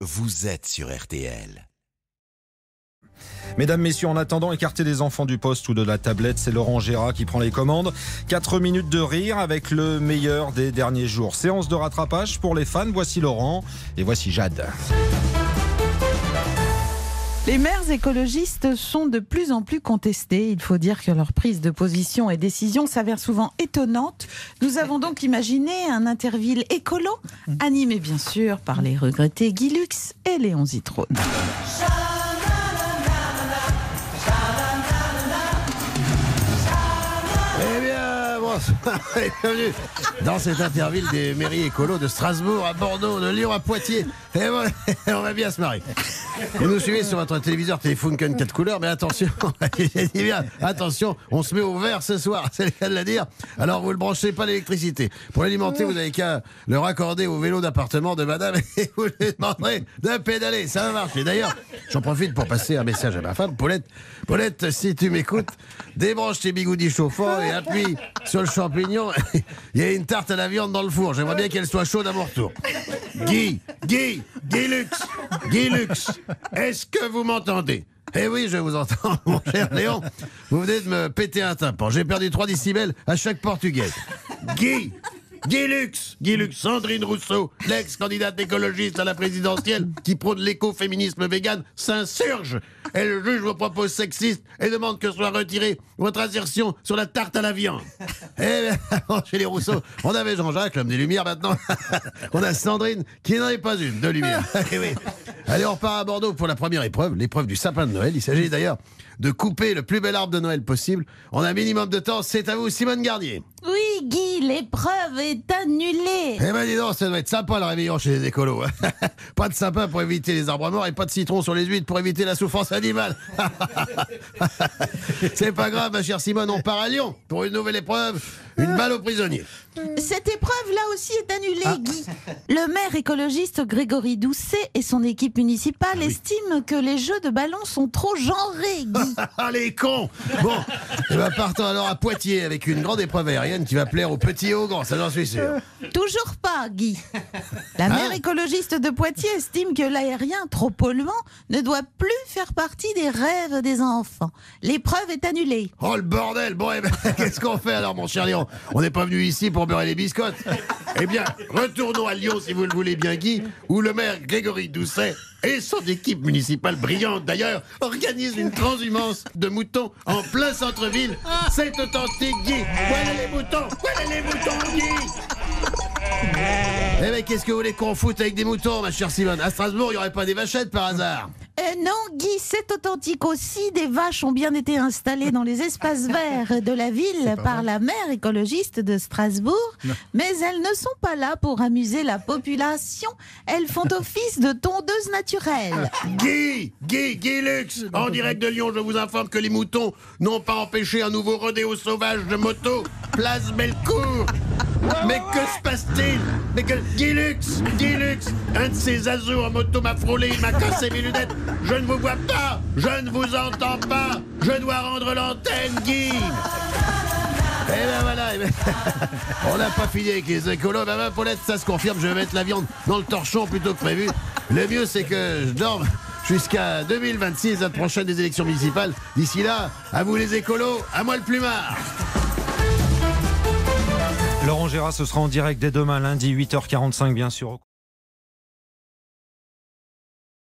Vous êtes sur RTL. Mesdames, messieurs, en attendant, écartez les enfants du poste ou de la tablette, c'est Laurent Gérard qui prend les commandes. 4 minutes de rire avec le meilleur des derniers jours. Séance de rattrapage pour les fans. Voici Laurent et voici Jade. Les maires écologistes sont de plus en plus contestés. Il faut dire que leur prise de position et décision s'avère souvent étonnante. Nous avons donc imaginé un Interville écolo, animé bien sûr par les regrettés Guy Lux et Léon Zitrone. Eh bien, bonsoir et bienvenue dans cet Interville des mairies écolos de Strasbourg, à Bordeaux, de Lyon, à Poitiers. Et bon, on va bien se marier. Vous nous suivez sur votre téléviseur Telefunken 4 couleurs, mais attention, j'ai dit bien, attention, on se met au vert ce soir, c'est le cas de le dire. Alors vous ne branchez pas l'électricité. Pour l'alimenter, vous n'avez qu'à le raccorder au vélo d'appartement de madame et vous lui demanderez de pédaler, ça va marcher. D'ailleurs, j'en profite pour passer un message à ma femme, Paulette. Paulette, si tu m'écoutes, débranche tes bigoudis chauffants et appuie sur le champignon. Il y a une tarte à la viande dans le four, j'aimerais bien qu'elle soit chaude à mon retour. Guy Lux, est-ce que vous m'entendez? Eh oui, je vous entends, mon cher Léon. Vous venez de me péter un tympan. J'ai perdu 3 décibels à chaque portugais. Guy Lux, Sandrine Rousseau, l'ex-candidate écologiste à la présidentielle qui prône l'écoféminisme vegan, s'insurge. Elle juge vos propos sexistes et demande que soit retirée votre assertion sur la tarte à la viande. Eh bien, chez les Rousseau, on avait Jean-Jacques, l'homme des Lumières, maintenant. On a Sandrine, qui n'en est pas une, de lumière. Eh oui. Allez, on repart à Bordeaux pour la première épreuve, l'épreuve du sapin de Noël. Il s'agit d'ailleurs de couper le plus bel arbre de Noël possible. On a un minimum de temps, c'est à vous, Simone Garnier. Oui, Guy, l'épreuve est annulée. Eh ben dis donc, ça doit être sympa le réveillon chez les écolos. Pas de sapin pour éviter les arbres morts et pas de citron sur les huîtres pour éviter la souffrance animale. C'est pas grave, ma chère Simone, on part à Lyon pour une nouvelle épreuve, une balle aux prisonniers. Cette épreuve-là aussi est annulée, Guy. Le maire écologiste Grégory Doucet et son équipe municipale estiment que les jeux de ballon sont trop genrés, Guy. Ah, les cons. Bon, eh ben partons alors à Poitiers avec une grande épreuve aérienne qui va plaire aux petits et aux grands, ça j'en suis sûr. Toujours pas, Guy. La maire écologiste de Poitiers estime que l'aérien, trop polluant, ne doit plus faire partie des rêves des enfants. L'épreuve est annulée. Oh le bordel. Bon, eh ben, qu'est-ce qu'on fait alors, mon cher Léon? On n'est pas venu ici pour beurrer les biscottes. Eh bien, retournons à Lyon, si vous le voulez bien, Guy, où le maire Grégory Doucet et son équipe municipale brillante d'ailleurs organisent une transhumance de moutons en plein centre-ville. C'est authentique, Guy. Voilà les moutons, Guy. Eh ben, qu'est-ce que vous voulez qu'on foute avec des moutons, ma chère Simone? À Strasbourg, il n'y aurait pas des vachettes par hasard? Non, Guy, c'est authentique aussi. Des vaches ont bien été installées dans les espaces verts de la ville par la maire écologiste de Strasbourg. Non. Mais elles ne sont pas là pour amuser la population. Elles font office de tondeuses naturelles. Guy Lux, en direct de Lyon, je vous informe que les moutons n'ont pas empêché un nouveau rodéo sauvage de moto, place Bellecour. Mais que se passe-t-il? Guy Lux, un de ces azous en moto m'a frôlé, il m'a cassé mes lunettes. Je ne vous vois pas, je ne vous entends pas, je dois rendre l'antenne, Guy. Et ben voilà, on n'a pas fini avec les écolos. Ben Paulette, ça se confirme, je vais mettre la viande dans le torchon plutôt que prévu. Le mieux, c'est que je dorme jusqu'à 2026, la prochaine des élections municipales. D'ici là, à vous les écolos, à moi le plumard. Laurent Gérard, ce sera en direct dès demain, lundi, 8h45, bien sûr.